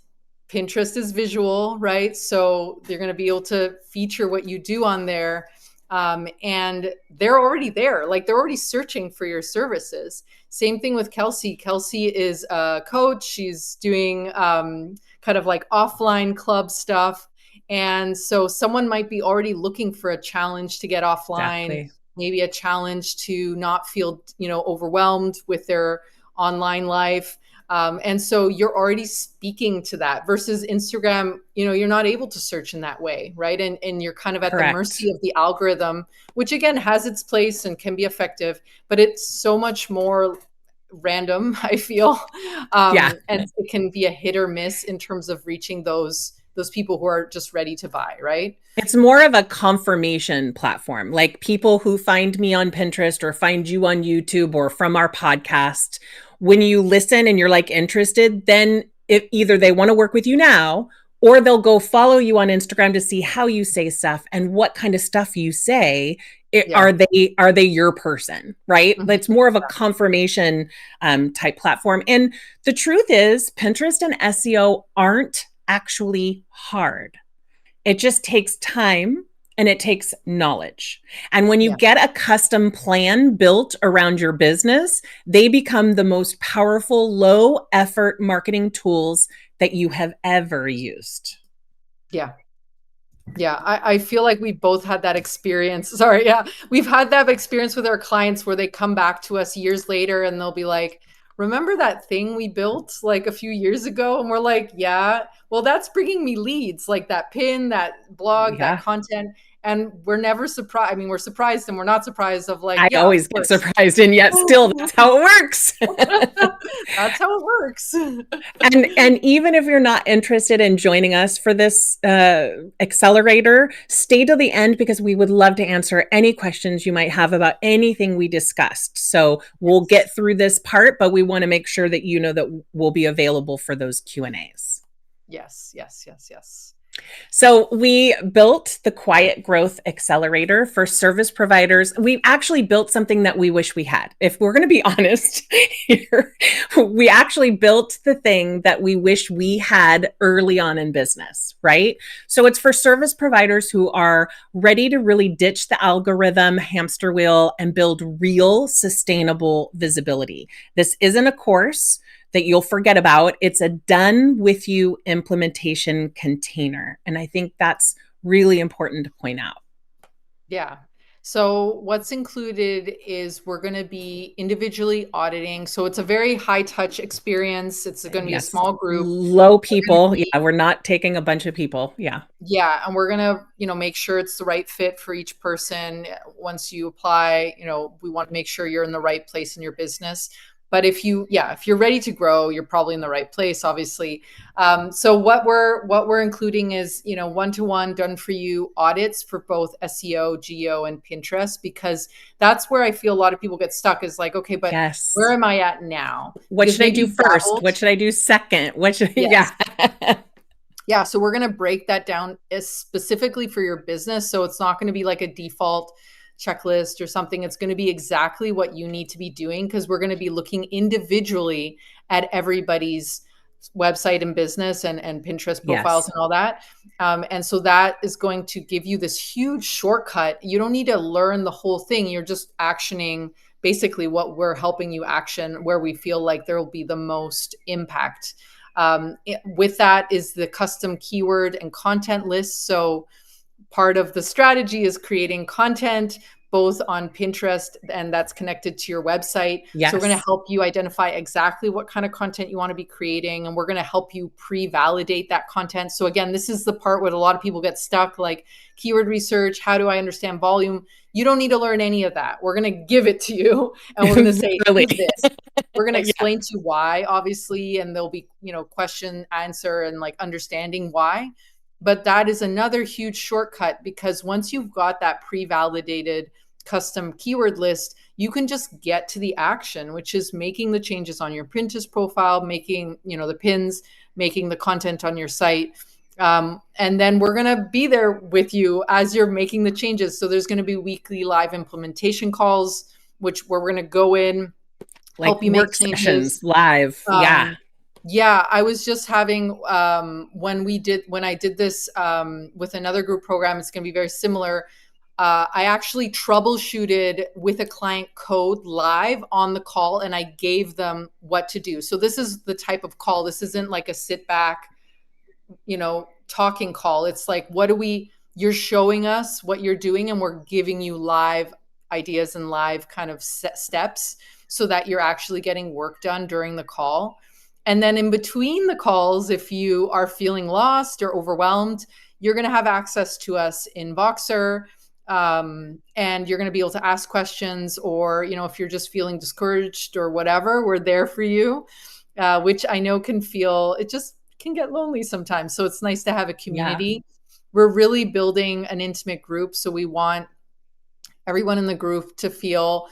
Pinterest is visual, right? So they're going to be able to feature what you do on there. And they're already there, like they're already searching for your services. Same thing with Kelsey. Kelsey is a coach. She's doing kind of like offline club stuff. And so someone might be already looking for a challenge to get offline, Exactly. maybe a challenge to not feel, overwhelmed with their online life. And so you're already speaking to that, versus Instagram, you're not able to search in that way, right? And you're kind of at the Correct. mercy of the algorithm, which again has its place and can be effective, but it's so much more random, I feel. Yeah. And it can be a hit or miss in terms of reaching those people who are just ready to buy, right? It's more of a confirmation platform. Like people who find me on Pinterest or find you on YouTube or from our podcast, when you listen and you're like interested, then either they want to work with you now or they'll go follow you on Instagram to see how you say stuff and what kind of stuff you say. Yeah. Are they your person, right? Mhm. It's more of a confirmation type platform. And the truth is, Pinterest and SEO aren't actually hard. It just takes time and it takes knowledge. And when you Yeah. get a custom plan built around your business, they become the most powerful, low effort marketing tools that you have ever used. Yeah. Yeah, I feel like we both had that experience. Sorry, yeah. We've had that experience with our clients where they come back to us years later and they'll be like, remember that thing we built like a few years ago? And we're like, yeah, well, that's bringing me leads, like that pin, that blog, that Yeah. content. And we're never surprised. I mean, we're surprised and we're not surprised of like, I yeah, of always get course. surprised, and yet still that's how it works. That's how it works. And even if you're not interested in joining us for this accelerator, stay till the end because we would love to answer any questions you might have about anything we discussed. So we'll Yes. get through this part, but we want to make sure that you know that we'll be available for those Q&As. Yes, yes, yes, yes. So we built the Quiet Growth Accelerator for service providers. We actually built something that we wish we had. If we're going to be honest here, we actually built the thing that we wish we had early on in business, right? So it's for service providers who are ready to really ditch the algorithm hamster wheel and build real sustainable visibility. This isn't a course that you'll forget about. It's a done with you implementation container. And I think that's really important to point out. Yeah. So what's included is we're going to be individually auditing. So it's a very high touch experience. It's going to be a Yes. small group. Low We're going to people. be, Yeah, we're not taking a bunch of people. Yeah. yeah, and we're going to, make sure it's the right fit for each person. Once you apply, we want to make sure you're in the right place in your business. But if you're ready to grow, you're probably in the right place, obviously. So what we're including is, one-to-one done for you audits for both SEO, geo, and Pinterest, because that's where I feel a lot of people get stuck is like, okay, but where Yes. am I at now? What Because should I maybe do you've first? dabbled. What should I do second? What should yeah. Yes. Yeah, so we're going to break that down specifically for your business. So it's not going to be like a default checklist or something. It's going to be exactly what you need to be doing because we're going to be looking individually at everybody's website and business and Pinterest profiles Yes. and all that. And so that is going to give you this huge shortcut. You don't need to learn the whole thing. You're just actioning basically what we're helping you action where we feel like there will be the most impact. With that is the custom keyword and content list. So part of the strategy is creating content both on Pinterest and that's connected to your website. So we're going to Yes. help you identify exactly what kind of content you want to be creating. And we're going to help you pre-validate that content. So again, this is the part where a lot of people get stuck, like keyword research. How do I understand volume? You don't need to learn any of that. We're going to give it to you. And we're going to say, Literally. use this. We're going to Yeah. explain to you why, obviously, and there'll be, question, answer, and like understanding why. But that is another huge shortcut because once you've got that pre-validated custom keyword list, you can just get to the action, which is making the changes on your Pinterest profile, making, the pins, making the content on your site. And then we're going to be there with you as you're making the changes. So there's going to be weekly live implementation calls, where we're going to go in, Like help you make work changes. sessions live. Yeah. Yeah, I was just having when I did this with another group program, it's going to be very similar. I actually troubleshooted with a client code live on the call, and I gave them what to do. So this is the type of call. This isn't like a sit back, talking call. It's like, you're showing us what you're doing, and we're giving you live ideas and live kind of steps so that you're actually getting work done during the call. And then in between the calls, if you are feeling lost or overwhelmed, you're going to have access to us in Voxer. And you're going to be able to ask questions, or, if you're just feeling discouraged or whatever, we're there for you, which I know it just can get lonely sometimes. So it's nice to have a Yeah. community. We're really building an intimate group. So we want everyone in the group to feel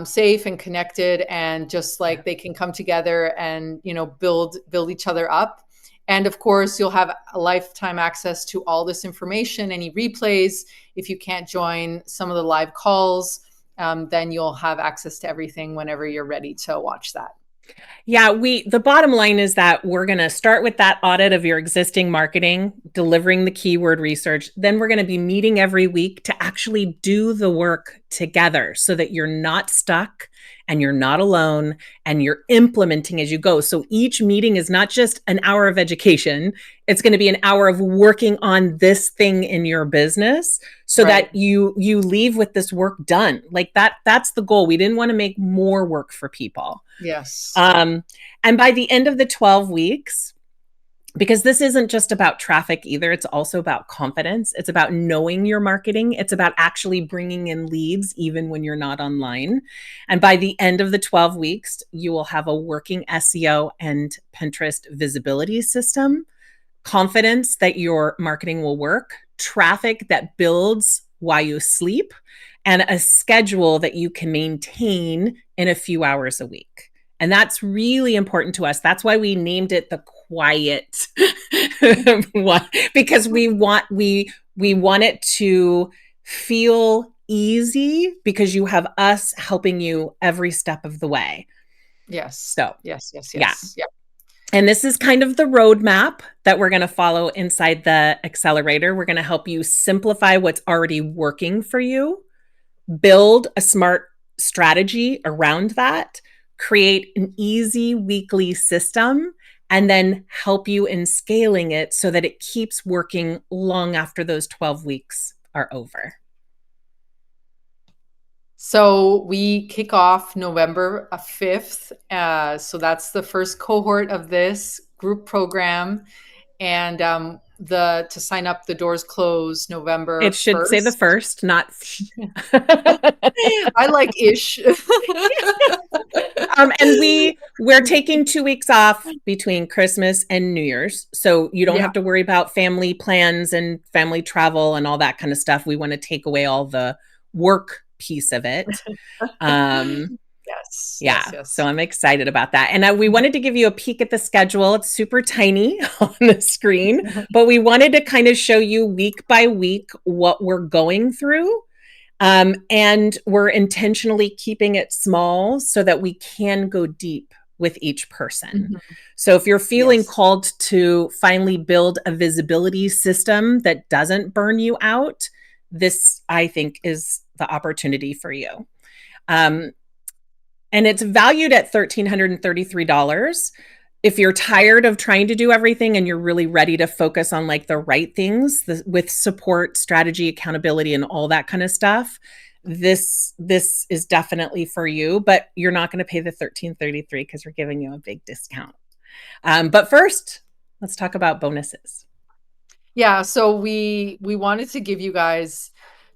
safe and connected, and just like they can come together and build each other up. And of course, you'll have a lifetime access to all this information, any replays. If you can't join some of the live calls, then you'll have access to everything whenever you're ready to watch that. Yeah, the bottom line is that we're going to start with that audit of your existing marketing, delivering the keyword research. Then we're going to be meeting every week to actually do the work together so that you're not stuck and you're not alone and you're implementing as you go. So each meeting is not just an hour of education, it's going to be an hour of working on this thing in your business so that you leave with this work done. Like that's the goal. We didn't want to make more work for people. Yes. And by the end of the 12 weeks, because this isn't just about traffic either, it's also about confidence. It's about knowing your marketing. It's about actually bringing in leads even when you're not online. And by the end of the 12 weeks, you will have a working SEO and Pinterest visibility system, confidence that your marketing will work, traffic that builds while you sleep, and a schedule that you can maintain in a few hours a week. And that's really important to us. That's why we named it the quiet one, because we want it to feel easy because you have us helping you every step of the way. Yes. So yes. Yeah. And this is kind of the roadmap that we're going to follow inside the accelerator. We're going to help you simplify what's already working for you, build a smart strategy around that, create an easy weekly system, and then help you in scaling it so that it keeps working long after those 12 weeks are over. So we kick off November 5th. So that's the first cohort of this group program. And to sign up, the doors close November 1st. It should say the first, not. I like ish. And we're taking 2 weeks off between Christmas and New Year's. So you don't have to worry about family plans and family travel and all that kind of stuff. We want to take away all the work piece of it. Yes. So I'm excited about that. And we wanted to give you a peek at the schedule. It's super tiny on the screen, but we wanted to kind of show you week by week what we're going through. And we're intentionally keeping it small so that we can go deep with each person. So if you're feeling called to finally build a visibility system that doesn't burn you out, this, I think, is the opportunity for you. And it's valued at $1,333. If you're tired of trying to do everything and you're really ready to focus on like the right things with support, strategy, accountability, and all that kind of stuff, this is definitely for you, but you're not going to pay the $1,333 because we're giving you a big discount. But first, let's talk about bonuses. Yeah. So we wanted to give you guys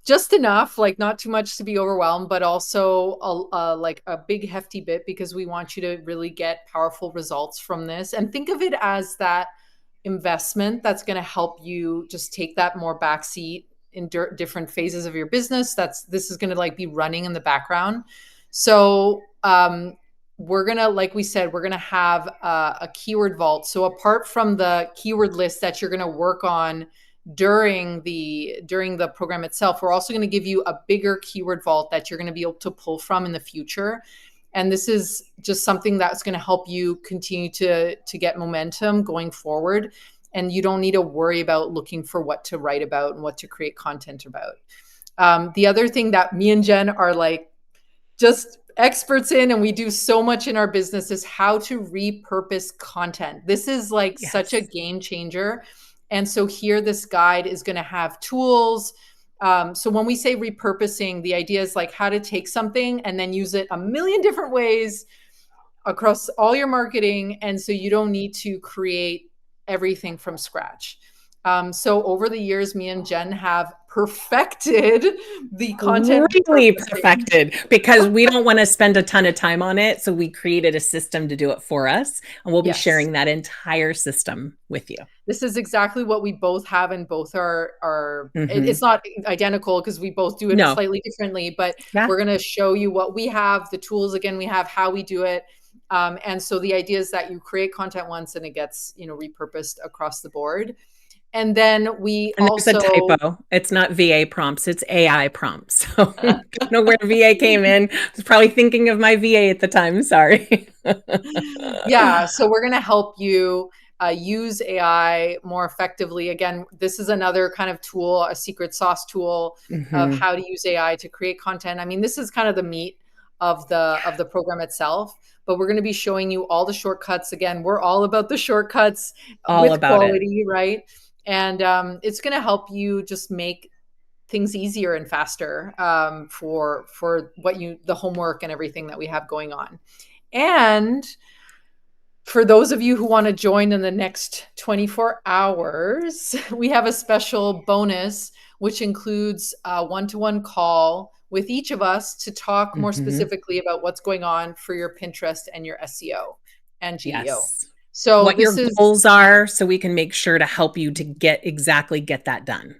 just enough, like not too much to be overwhelmed, but also like a big hefty bit, because we want you to really get powerful results from this. And think of it as that investment that's going to help you just take that more backseat in different phases of your business. This is going to like be running in the background. So we're going to, like we said, we're going to have a keyword vault. So apart from the keyword list that you're going to work on during the program itself, we're also going to give you a bigger keyword vault that you're going to be able to pull from in the future. And this is just something that's going to help you continue to get momentum going forward. And you don't need to worry about looking for what to write about and what to create content about. The other thing that me and Jen are like just experts in, and we do so much in our business, is how to repurpose content. This is like such a game changer. And so here, this guide is going to have tools. So when we say repurposing, the idea is like how to take something and then use it a million different ways across all your marketing. And so you don't need to create everything from scratch. So over the years, me and Jen have perfected the content. Really perfected, because we don't want to spend a ton of time on it. So we created a system to do it for us. And we'll be sharing that entire system with you. This is exactly what we both have, and both are it's not identical because we both do it slightly differently, but we're going to show you what we have, the tools, again, we have, how we do it. And so the idea is that you create content once and it gets, repurposed across the board. And then we And there's a also, typo. It's not VA prompts, it's AI prompts. So I don't know where VA came in. I was probably thinking of my VA at the time. Sorry. yeah, so we're going to help you use AI more effectively. Again, this is another kind of tool, a secret sauce tool of Mm-hmm. how to use AI to create content. I mean, this is kind of the meat of the program itself, but we're going to be showing you all the shortcuts. Again, we're all about the shortcuts All with about it. quality, right? And it's going to help you just make things easier and faster for the homework and everything that we have going on. And for those of you who want to join in the next 24 hours, we have a special bonus, which includes a one-to-one call with each of us to talk more Mm-hmm. specifically about what's going on for your Pinterest and your SEO and GEO. Yes. So What this your is, goals are so we can make sure to help you to get that done.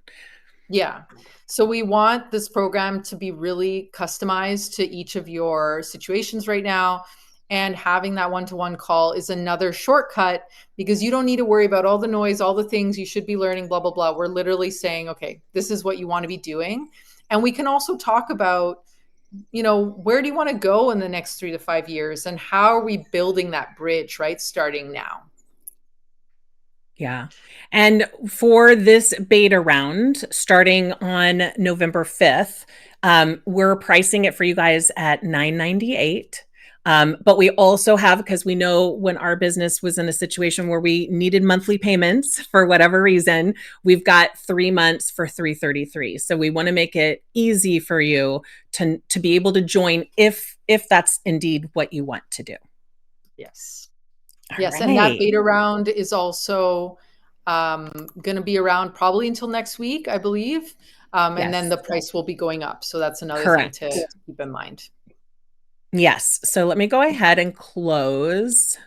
yeah. So we want this program to be really customized to each of your situations right now. And having that one-to-one call is another shortcut because you don't need to worry about all the noise, all the things you should be learning, blah, blah, blah. We're literally saying, okay, this is what you want to be doing. And we can also talk about, where do you want to go in the next 3 to 5 years? And how are we building that bridge, right? Starting now. Yeah. And for this beta round, starting on November 5th, we're pricing it for you guys at $9.98. But we also have, because we know when our business was in a situation where we needed monthly payments for whatever reason, we've got 3 months for $333. So we want to make it easy for you to be able to join if that's indeed what you want to do. Yes. All Yes, and that right. beta round is also going to be around probably until next week, I believe. And then Yes. the price will be going up. So that's another thing to Correct. keep in mind. Yes. So let me go ahead and close.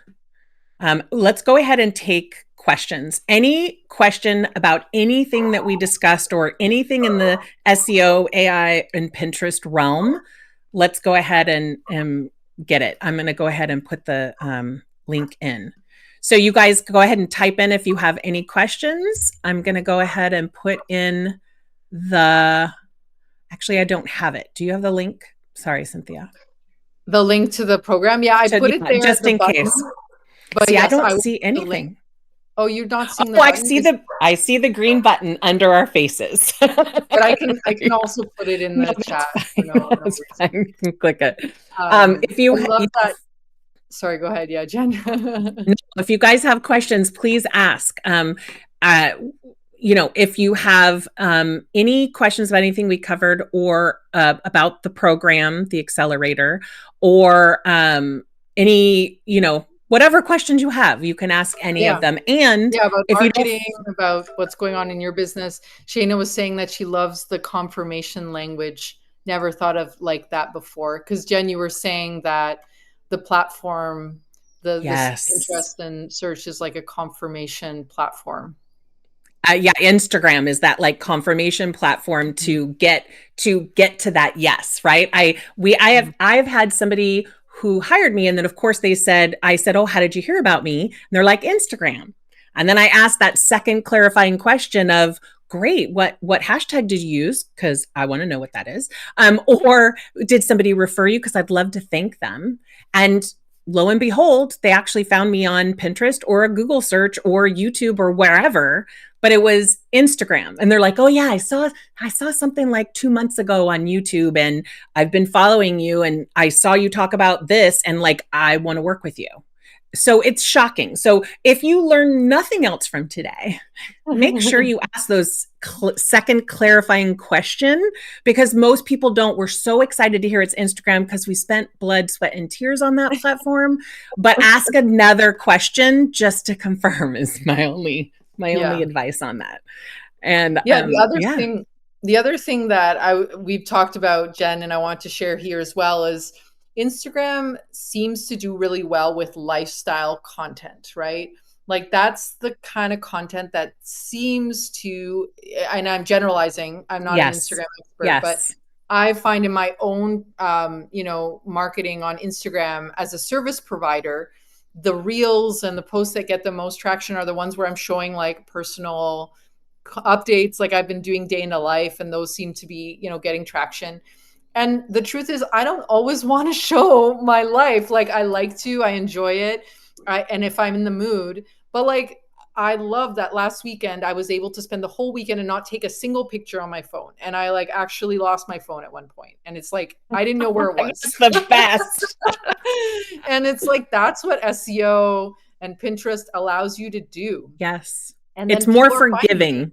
Let's go ahead and take questions. Any question about anything that we discussed or anything in the SEO, AI, and Pinterest realm, let's go ahead and get it. I'm going to go ahead and put the link in. So you guys go ahead and type in if you have any questions. I'm going to go ahead and put in actually, I don't have it. Do you have the link? Sorry, Cinthia. The link to the program, yeah, I put it Yeah, there, just the in button. case. But See, I yes, don't I will see put the link. anything. Oh, you're not seeing the Oh, button? I see the green button under our faces. But I can also put it in No, the that's chat. So fine. no That's worries. fine. You can click it. If I you love that. Sorry, go ahead. Yeah, Jen. if you guys have questions, please ask. Uh, if you have any questions about anything we covered or about the program, the accelerator, or any, whatever questions you have, you can ask any Yeah. of them. And Yeah, about if you don't, marketing, about what's going on in your business. Shayna was saying that she loves the confirmation language. Never thought of like that before. Because Jen, you were saying that the platform, this yes. Pinterest and search is like a confirmation platform. Yeah, Instagram is that like confirmation platform Mhm. to get to that yes, right? I've had somebody who hired me, and then of course I said, oh, how did you hear about me? And they're like, Instagram. And then I asked that second clarifying question of, great, what hashtag did you use? Because I want to know what that is. Or did somebody refer you? Because I'd love to thank them. And lo and behold, they actually found me on Pinterest or a Google search or YouTube or wherever, but it was Instagram. And they're like, "Oh yeah, I saw something like 2 months ago on YouTube and I've been following you and I saw you talk about this and like I want to work with you." So it's shocking. So if you learn nothing else from today, make sure you ask those second clarifying question, because most people don't. We're so excited to hear it's Instagram because we spent blood, sweat, and tears on that platform. But ask another question just to confirm is my only Yeah. advice on that. And Yeah, yeah, the other thing that we've talked about, Jen, and I want to share here as well is Instagram seems to do really well with lifestyle content, right? Like that's the kind of content that seems to, and I'm generalizing, I'm not an yes, Instagram expert, but yes, I find in my own, marketing on Instagram as a service provider, the reels and the posts that get the most traction are the ones where I'm showing like personal updates, like I've been doing day in the life, and those seem to be, getting traction. And the truth is, I don't always want to show my life. Like I enjoy it. And if I'm in the mood, but like, I love that last weekend I was able to spend the whole weekend and not take a single picture on my phone. And I like actually lost my phone at one point. And it's like, I didn't know where it was. That's the best. And it's like, that's what SEO and Pinterest allows you to do. Yes. And It's then more people are finding me. forgiving.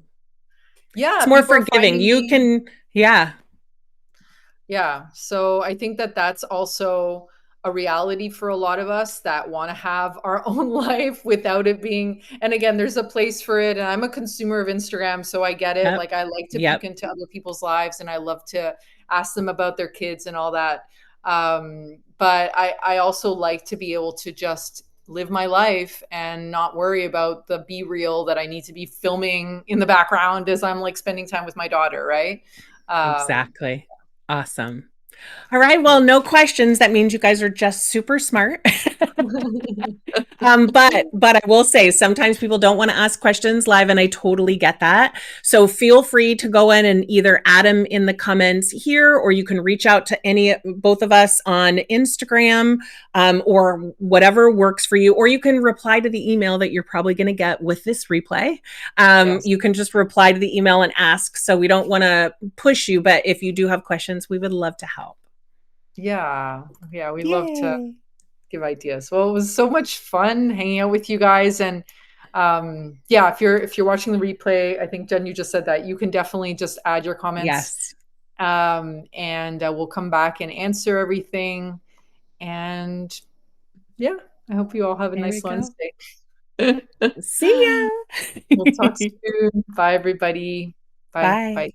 Yeah, It's more people are forgiving. finding You me. can, yeah, Yeah. So I think that that's also a reality for a lot of us that want to have our own life without it being. And again, there's a place for it. And I'm a consumer of Instagram, so I get it. yep, Like I like to peek yep, into other people's lives, and I love to ask them about their kids and all that. But I also like to be able to just live my life and not worry about the be real that I need to be filming in the background as I'm like spending time with my daughter. Right. Um, exactly. Awesome. All right. Well, no questions. That means you guys are just super smart. But I will say sometimes people don't want to ask questions live, and I totally get that. So feel free to go in and either add them in the comments here, or you can reach out to both of us on Instagram, or whatever works for you, or you can reply to the email that you're probably going to get with this replay. yes. You can just reply to the email and ask. So we don't want to push you, but if you do have questions, we would love to help. Yeah. Yeah. We love to Yay. give ideas. Well, it was so much fun hanging out with you guys. And yeah, if you're watching the replay, I think Jen, you just said that you can definitely just add your comments, Yes. and we'll come back and answer everything. And yeah, I hope you all have a There we nice go. Wednesday. See ya. We'll talk soon. Bye, everybody. Bye. Bye. Bye.